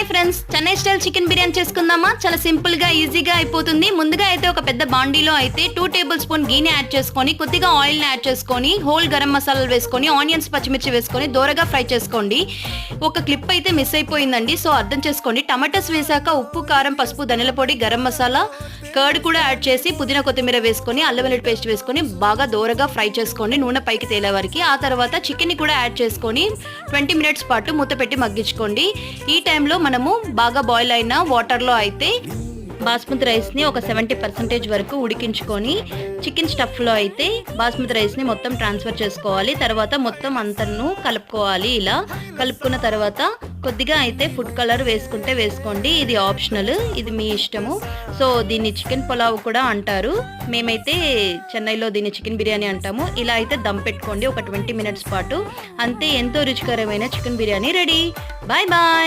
Friends, Chennai style chicken biryani చేసుకుందామా? చాలా simple గా ఈజీగా అయిపోతుంది. ముందుగా అయితే ఒక పెద్ద బాండీలో అయితే 2 టేబుల్ స్పూన్ గీని యాడ్ చేసుకొని, కొద్దిగా ఆయిల్ ని యాడ్ చేసుకొని, హోల్ గరం మసాలాలు వేసుకొని, ఆనియన్స్ పచ్చిమిర్చి వేసుకొని దోరగా ఫ్రై చేసుకోండి. ఒక క్లిప్ అయితే మిస్ అయిపోయిందండి, సో అర్థం చేసుకోండి. టమాటాస్ వేసాక ఉప్పు, కారం, పసుపు, ధనియాల పొడి, గరం మసాలా, కర్డ్ కూడా యాడ్ చేసి పుదీనా కొత్తిమీర వేసుకొని, అల్లం వెల్లుల్లి పేస్ట్ వేసుకొని బాగా దోరగా ఫ్రై చేసుకోండి నూనె పైకి తేలే వరకు. ఆ తర్వాత చికెన్ ని కూడా యాడ్ చేసుకొని 20 మినిట్స్ పాటు మూత పెట్టి మగ్గించుకోండి. ఈ టైంలో మనము బాగా బాయిల్ అయిన వాటర్లో అయితే బాస్మతి రైస్ని ఒక 70% వరకు ఉడికించుకొని చికెన్ స్టఫ్లో అయితే బాస్మతి రైస్ని మొత్తం ట్రాన్స్ఫర్ చేసుకోవాలి. తర్వాత మొత్తం అంతను కలుపుకోవాలి. ఇలా కలుపుకున్న తర్వాత కొద్దిగా అయితే ఫుడ్ కలర్ వేసుకుంటే వేసుకోండి, ఇది ఆప్షనల్, ఇది మీ ఇష్టము. సో దీన్ని చికెన్ పులావ్ కూడా అంటారు, మేమైతే చెన్నైలో దీన్ని చికెన్ బిర్యానీ అంటాము. ఇలా అయితే దమ్ పెట్టుకోండి ఒక 20 మినిట్స్ పాటు. అంతే, ఎంతో రుచికరమైన chicken biryani ready. Bye bye.